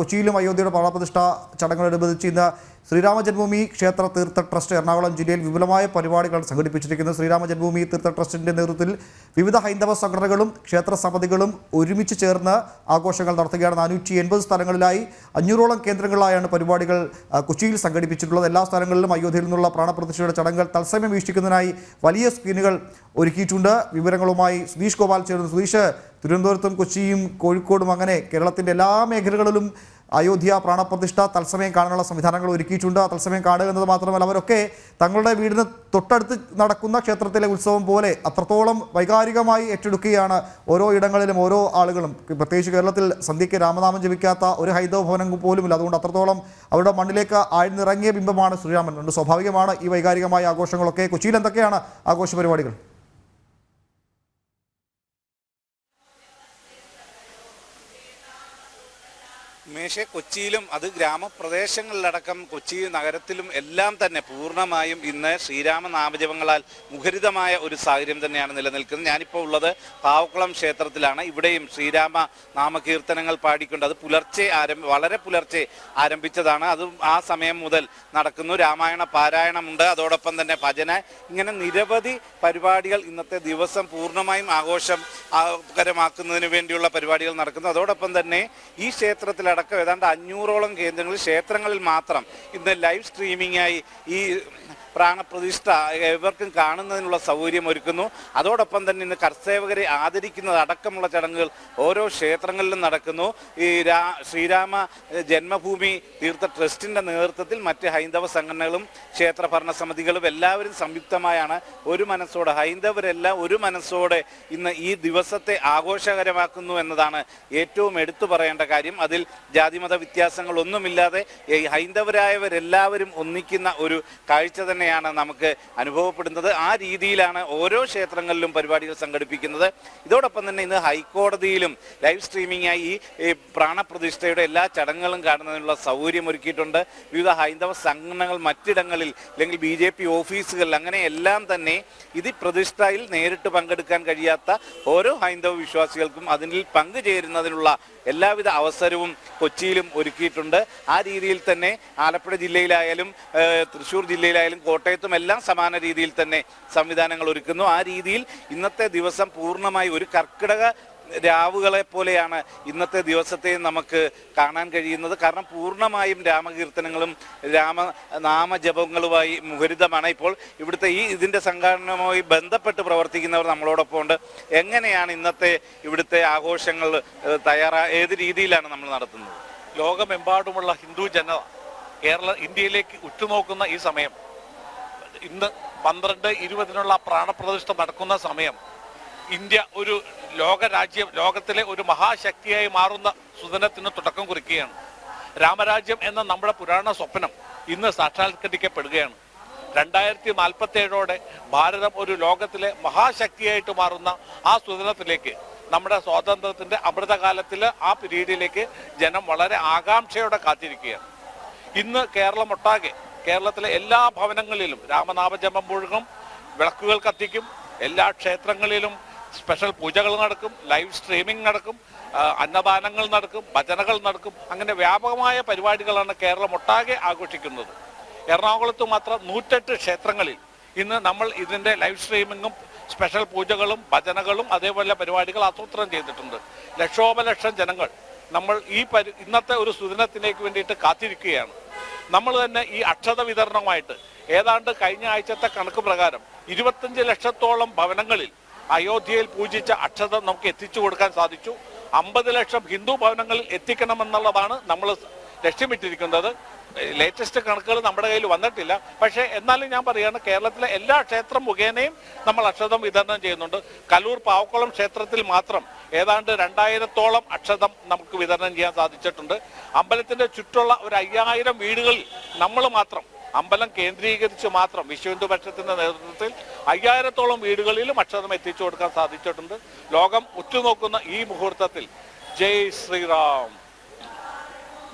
കൊച്ചിയിലും അയോധ്യയുടെ പ്രാണപ്രതിഷ്ഠ ചടങ്ങോടനുബന്ധിച്ച് ഇന്ന് ശ്രീരാമ ജന്മഭൂമി ക്ഷേത്ര തീർത്ഥ ട്രസ്റ്റ് എറണാകുളം ജില്ലയിൽ വിപുലമായ പരിപാടികൾ സംഘടിപ്പിച്ചിരിക്കുന്നത്. ശ്രീരാമ ജന്മഭൂമി തീർത്ഥ ട്രസ്റ്റിന്റെ നേതൃത്വത്തിൽ വിവിധ ഹൈന്ദവ സംഘടനകളും ക്ഷേത്ര സമിതികളും ഒരുമിച്ച് ചേർന്ന് ആഘോഷങ്ങൾ നടത്തുകയാണ്. 480 സ്ഥലങ്ങളിലായി 500ഓളം കേന്ദ്രങ്ങളിലായാണ് പരിപാടികൾ കൊച്ചിയിൽ സംഘടിപ്പിച്ചിട്ടുള്ളത്. എല്ലാ സ്ഥലങ്ങളിലും അയോധ്യയിൽ നിന്നുള്ള പ്രാണപ്രതിഷ്ഠയുടെ ചടങ്ങുകൾ തത്സമയം വീക്ഷിക്കുന്നതിനായി വലിയ സ്ക്രീനുകൾ ഒരുക്കിയിട്ടുണ്ട്. വിവരങ്ങളുമായി സുധീഷ് ഗോപാൽ ചേർന്നു. സുധീഷ്, തിരുവനന്തപുരത്തും കൊച്ചിയും കോഴിക്കോടും അങ്ങനെ കേരളത്തിൻ്റെ എല്ലാ മേഖലകളിലും അയോധ്യ പ്രാണപ്രതിഷ്ഠ തത്സമയം കാണാനുള്ള സംവിധാനങ്ങൾ ഒരുക്കിയിട്ടുണ്ട്. തത്സമയം കാണുക എന്നത് മാത്രമല്ല, അവരൊക്കെ തങ്ങളുടെ വീടിന് തൊട്ടടുത്ത് നടക്കുന്ന ക്ഷേത്രത്തിലെ ഉത്സവം പോലെ അത്രത്തോളം വൈകാരികമായി ഏറ്റെടുക്കുകയാണ് ഓരോ ഇടങ്ങളിലും ഓരോ ആളുകളും. പ്രത്യേകിച്ച് കേരളത്തിൽ സന്ധ്യയ്ക്ക് രാമനാമം ജപിക്കാത്ത ഒരു ഹൈന്ദവ ഭവനം പോലുമില്ല. അതുകൊണ്ട് അത്രത്തോളം അവരുടെ മണ്ണിലേക്ക് ആഴ്ന്നിറങ്ങിയ ബിംബമാണ് ശ്രീരാമൻ. അതുകൊണ്ട് സ്വാഭാവികമാണ് ഈ വൈകാരികമായ ആഘോഷങ്ങളൊക്കെ. കൊച്ചിയിൽ എന്തൊക്കെയാണ് ആഘോഷ പരിപാടികൾ? ഉമേഷെ, കൊച്ചിയിലും അത് ഗ്രാമപ്രദേശങ്ങളിലടക്കം കൊച്ചി നഗരത്തിലും എല്ലാം തന്നെ പൂർണ്ണമായും ഇന്ന് ശ്രീരാമ നാമജപങ്ങളാൽ മുഖരിതമായ ഒരു സാഹചര്യം തന്നെയാണ് നിലനിൽക്കുന്നത്. ഞാനിപ്പോൾ ഉള്ളത് പാവക്കുളം ക്ഷേത്രത്തിലാണ്. ഇവിടെയും ശ്രീരാമ നാമകീർത്തനങ്ങൾ പാടിക്കൊണ്ട് അത് വളരെ പുലർച്ചെ ആരംഭിച്ചതാണ്. അതും ആ സമയം മുതൽ നടക്കുന്നു. രാമായണ പാരായണമുണ്ട്, അതോടൊപ്പം തന്നെ ഭജന, ഇങ്ങനെ നിരവധി പരിപാടികൾ ഇന്നത്തെ ദിവസം പൂർണ്ണമായും ആഘോഷകരമാക്കുന്നതിന് വേണ്ടിയുള്ള പരിപാടികൾ നടക്കുന്നു. അതോടൊപ്പം തന്നെ ഈ ക്ഷേത്രത്തിലടക്കം ഏതാണ്ട് 500ഓളം കേന്ദ്രങ്ങളിൽ ക്ഷേത്രങ്ങളിൽ മാത്രം ഇന്ന് ലൈവ് സ്ട്രീമിംഗായി ഈ പ്രാണപ്രതിഷ്ഠ ഏവർക്കും കാണുന്നതിനുള്ള സൗകര്യം ഒരുക്കുന്നു. അതോടൊപ്പം തന്നെ ഇന്ന് കർസേവകരെ ആദരിക്കുന്നത് അടക്കമുള്ള ചടങ്ങുകൾ ഓരോ ക്ഷേത്രങ്ങളിലും നടക്കുന്നു. ഈ ശ്രീരാമ ജന്മഭൂമി തീർത്ഥ ട്രസ്റ്റിൻ്റെ നേതൃത്വത്തിൽ മറ്റ് ഹൈന്ദവ സംഘടനകളും ക്ഷേത്ര ഭരണസമിതികളും എല്ലാവരും സംയുക്തമായാണ് ഒരു മനസ്സോടെ, ഹൈന്ദവരെല്ലാം ഒരു മനസ്സോടെ ഇന്ന് ഈ ദിവസത്തെ ആഘോഷകരമാക്കുന്നു എന്നതാണ് ഏറ്റവും എടുത്തു പറയേണ്ട കാര്യം. അതിൽ ജാതിമത വ്യത്യാസങ്ങളൊന്നുമില്ലാതെ ഹൈന്ദവരായവരെല്ലാവരും ഒന്നിക്കുന്ന ഒരു കാഴ്ച തന്നെ നമുക്ക് അനുഭവപ്പെടുന്നത്. ആ രീതിയിലാണ് ഓരോ ക്ഷേത്രങ്ങളിലും പരിപാടികൾ സംഘടിപ്പിക്കുന്നത്. ഇതോടൊപ്പം തന്നെ ഇന്ന് ഹൈക്കോടതിയിലും ലൈവ് സ്ട്രീമിംഗായി ഈ പ്രാണപ്രതിഷ്ഠയുടെ എല്ലാ ചടങ്ങുകളും കാണുന്നതിനുള്ള സൗകര്യം ഒരുക്കിയിട്ടുണ്ട്. വിവിധ ഹൈന്ദവ സംഘടനകൾ മറ്റിടങ്ങളിൽ അല്ലെങ്കിൽ BJP ഓഫീസുകളിൽ അങ്ങനെ എല്ലാം തന്നെ ഇത് പ്രതിഷ്ഠയിൽ നേരിട്ട് പങ്കെടുക്കാൻ കഴിയാത്ത ഓരോ ഹൈന്ദവ വിശ്വാസികൾക്കും അതിൽ പങ്കുചേരുന്നതിനുള്ള എല്ലാവിധ അവസരവും കൊച്ചിയിലും ഒരുക്കിയിട്ടുണ്ട്. ആ രീതിയിൽ തന്നെ ആലപ്പുഴ ജില്ലയിലായാലും തൃശ്ശൂർ ജില്ലയിലായാലും കോട്ടയത്തും എല്ലാം സമാന രീതിയിൽ തന്നെ സംവിധാനങ്ങൾ ഒരുക്കുന്നു. ആ രീതിയിൽ ഇന്നത്തെ ദിവസം പൂർണ്ണമായി ഒരു കർക്കിടക രാവുകളെ പോലെയാണ് ഇന്നത്തെ ദിവസത്തെ നമുക്ക് കാണാൻ കഴിയുന്നത്. കാരണം പൂർണ്ണമായും രാമകീർത്തനങ്ങളും രാമനാമജപങ്ങളുമായി മുഖരിതമാണ്. ഇപ്പോൾ ഇവിടുത്തെ ഇതിൻ്റെ സംഘടനയുമായി ബന്ധപ്പെട്ട് പ്രവർത്തിക്കുന്നവർ നമ്മളോടൊപ്പം ഉണ്ട്. എങ്ങനെയാണ് ഇന്നത്തെ ഇവിടുത്തെ ആഘോഷങ്ങൾ ഏത് രീതിയിലാണ് നമ്മൾ നടത്തുന്നത്? ലോകമെമ്പാടുമുള്ള ഹിന്ദു ജനത ഇന്ത്യയിലേക്ക് ഉറ്റുനോക്കുന്ന ഈ സമയം, ഇന്ന് 12:20 പ്രാണപ്രതിഷ്ഠ നടക്കുന്ന സമയം, ഇന്ത്യ ഒരു ലോകത്തിലെ ഒരു മഹാശക്തിയായി മാറുന്ന സുദിനത്തിന് തുടക്കം കുറിക്കുകയാണ്. രാമരാജ്യം എന്ന നമ്മുടെ പുരാണ സ്വപ്നം ഇന്ന് സാക്ഷാത്കരിക്കപ്പെടുകയാണ്. 2047ഓടെ ഭാരതം ഒരു ലോകത്തിലെ മഹാശക്തിയായിട്ട് മാറുന്ന ആ സുദിനത്തിലേക്ക്, നമ്മുടെ സ്വാതന്ത്ര്യത്തിൻ്റെ അമൃതകാലത്തിൽ ആ പീരീഡിലേക്ക് ജനം വളരെ ആകാംക്ഷയോടെ കാത്തിരിക്കുകയാണ്. ഇന്ന് കേരളത്തിലെ എല്ലാ ഭവനങ്ങളിലും രാമനാമജപം മുഴുകും, വിളക്കുകൾ കത്തിക്കും, എല്ലാ ക്ഷേത്രങ്ങളിലും സ്പെഷ്യൽ പൂജകൾ നടക്കും, ലൈവ് സ്ട്രീമിംഗ് നടക്കും, അന്നദാനങ്ങൾ നടക്കും, ഭജനകൾ നടക്കും. അങ്ങനെ വ്യാപകമായ പരിപാടികളാണ് കേരളമൊട്ടാകെ ആഘോഷിക്കുന്നത്. എറണാകുളത്ത് മാത്രം 108 ക്ഷേത്രങ്ങളിൽ ഇന്ന് നമ്മൾ ഇതിൻ്റെ ലൈവ് സ്ട്രീമിങ്ങും സ്പെഷ്യൽ പൂജകളും ഭജനകളും അതേപോലെ പരിപാടികൾ ആസൂത്രണം ചെയ്തിട്ടുണ്ട്. ലക്ഷോപലക്ഷം ജനങ്ങൾ നമ്മൾ ഇന്നത്തെ ഒരു സുദിനത്തിലേക്ക് വേണ്ടിയിട്ട് കാത്തിരിക്കുകയാണ്. നമ്മൾ തന്നെ ഈ അക്ഷത വിതരണവുമായിട്ട് ഏതാണ്ട് കഴിഞ്ഞ ആഴ്ചത്തെ കണക്ക് പ്രകാരം 25 ലക്ഷത്തോളം ഭവനങ്ങളിൽ അയോധ്യയിൽ പൂജിച്ച അക്ഷത നമുക്ക് എത്തിച്ചു കൊടുക്കാൻ സാധിച്ചു. 50 ലക്ഷം ഹിന്ദു ഭവനങ്ങളിൽ എത്തിക്കണമെന്നുള്ളതാണ് നമ്മൾ ലക്ഷ്യമിട്ടിരിക്കുന്നത്. ലേറ്റസ്റ്റ് കണക്കുകൾ നമ്മുടെ കയ്യിൽ വന്നിട്ടില്ല. പക്ഷേ എന്നാലും ഞാൻ പറയുകയാണ്, കേരളത്തിലെ എല്ലാ ക്ഷേത്രം മുഖേനയും നമ്മൾ അക്ഷതം വിതരണം ചെയ്യുന്നുണ്ട്. കലൂർ പാവക്കുളം ക്ഷേത്രത്തിൽ മാത്രം ഏതാണ്ട് 2000ഓളം അക്ഷതം നമുക്ക് വിതരണം ചെയ്യാൻ സാധിച്ചിട്ടുണ്ട്. അമ്പലത്തിൻ്റെ ചുറ്റുള്ള ഒരു 5000 വീടുകളിൽ നമ്മൾ മാത്രം, അമ്പലം കേന്ദ്രീകരിച്ച് മാത്രം വിശ്വ ഹിന്ദു പരിഷത്തിന്റെ നേതൃത്വത്തിൽ 5000ഓളം വീടുകളിലും അക്ഷതം എത്തിച്ചു കൊടുക്കാൻ സാധിച്ചിട്ടുണ്ട്. ലോകം ഉറ്റുനോക്കുന്ന ഈ മുഹൂർത്തത്തിൽ ജയ് ശ്രീറാം.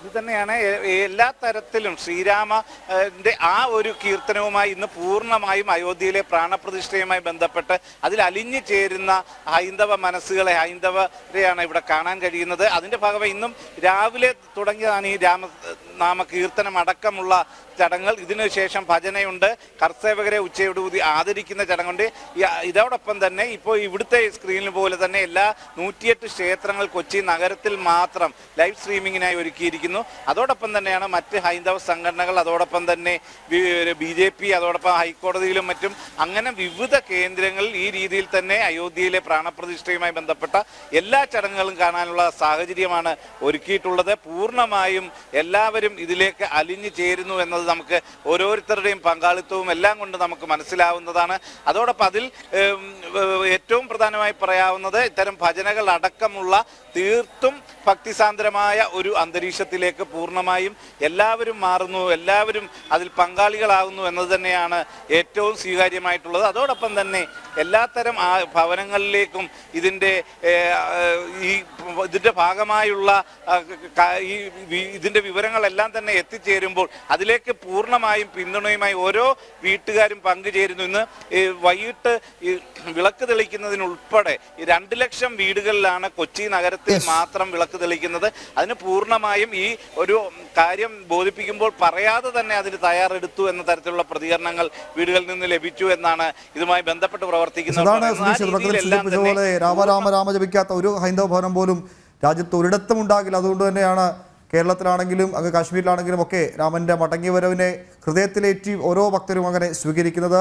ഇത് തന്നെയാണ് എല്ലാ തരത്തിലും ശ്രീരാമന്റെ ആ ഒരു കീർത്തനവുമായി ഇന്ന് പൂർണ്ണമായും അയോധ്യയിലെ പ്രാണപ്രതിഷ്ഠയുമായി ബന്ധപ്പെട്ട് അതിൽ അലിഞ്ഞു ചേരുന്ന ഹൈന്ദവ മനസ്സുകളെ, ഹൈന്ദവരെയാണ് ഇവിടെ കാണാൻ കഴിയുന്നത്. അതിന്റെ ഭാഗമായി ഇന്നും രാവിലെ തുടങ്ങിയതാണ് ഈ രാമനാമ കീർത്തനം അടക്കമുള്ള ചടങ്ങുകൾ. ഇതിനുശേഷം ഭജനയുണ്ട്, കർസേവകരെ ഉച്ചയോടുകൂടി ആദരിക്കുന്ന ചടങ്ങുണ്ട്. ഇതോടൊപ്പം തന്നെ ഇപ്പോൾ ഇവിടുത്തെ സ്ക്രീനിൽ പോലെ തന്നെ എല്ലാ 108 ക്ഷേത്രങ്ങൾ കൊച്ചി നഗരത്തിൽ മാത്രം ലൈവ് സ്ട്രീമിങ്ങിനായി ഒരുക്കിയിരിക്കുന്നു. അതോടൊപ്പം തന്നെയാണ് മറ്റ് ഹൈന്ദവ സംഘടനകൾ, അതോടൊപ്പം തന്നെ BJP, അതോടൊപ്പം ഹൈക്കോടതിയിലും മറ്റും അങ്ങനെ വിവിധ കേന്ദ്രങ്ങളിൽ ഈ രീതിയിൽ തന്നെ അയോധ്യയിലെ പ്രാണപ്രതിഷ്ഠയുമായി ബന്ധപ്പെട്ട എല്ലാ ചടങ്ങുകളും കാണാനുള്ള സാഹചര്യമാണ് ഒരുക്കിയിട്ടുള്ളത്. പൂർണ്ണമായും എല്ലാവരും ഇതിലേക്ക് അലിഞ്ഞു ചേരുന്നു എന്നത് നമുക്ക് ഓരോരുത്തരുടെയും പങ്കാളിത്തവും എല്ലാം കൊണ്ട് നമുക്ക് മനസ്സിലാവുന്നതാണ്. അതോടൊപ്പം അതിൽ ഏറ്റവും പ്രധാനമായി പറയാവുന്നത് ഇത്തരം ഭജനകൾ അടക്കമുള്ള തീർത്തും ഭക്തിസാന്ദ്രമായ ഒരു അന്തരീക്ഷത്തിലേക്ക് പൂർണ്ണമായും എല്ലാവരും മാറുന്നു, എല്ലാവരും അതിൽ പങ്കാളികളാകുന്നു എന്നത് തന്നെയാണ് ഏറ്റവും സ്വീകാര്യമായിട്ടുള്ളത്. അതോടൊപ്പം തന്നെ എല്ലാത്തരം ഭവനങ്ങളിലേക്കും ഇതിൻ്റെ ഭാഗമായുള്ള ഇതിൻ്റെ വിവരങ്ങളെല്ലാം തന്നെ എത്തിച്ചേരുമ്പോൾ അതിലേക്ക് പൂർണ്ണമായും പിന്തുണയുമായി ഓരോ വീട്ടുകാരും പങ്കുചേരുന്നു. ഇന്ന് വൈകിട്ട് വിളക്ക് തെളിക്കുന്നതിനുൾപ്പെടെ 2 ലക്ഷം വീടുകളിലാണ് കൊച്ചി നഗരത്തിൽ മാത്രം വിളക്ക് തെളിക്കുന്നത്. അതിന് പൂർണ്ണമായും ഈ ഒരു കാര്യം ബോധിപ്പിക്കുമ്പോൾ പറയാതെ തന്നെ അതിന് തയ്യാറെടുത്തു എന്ന തരത്തിലുള്ള പ്രതികരണങ്ങൾ വീടുകളിൽ നിന്ന് ലഭിച്ചു എന്നാണ് ഇതുമായി ബന്ധപ്പെട്ട് പ്രവർത്തിക്കുന്നത്. രാമ ജപിക്കാത്ത ഒരു ഹൈന്ദവ ഭവനം പോലും രാജ്യത്ത് ഒരിടത്തും ഉണ്ടാകില്ല. അതുകൊണ്ട് തന്നെയാണ് കേരളത്തിലാണെങ്കിലും അങ്ങ് കാശ്മീരിലാണെങ്കിലും ഒക്കെ രാമന്റെ മടങ്ങിവരവിനെ ഹൃദയത്തിലേറ്റി ഓരോ ഭക്തരും അങ്ങനെ സ്വീകരിക്കുന്നത്.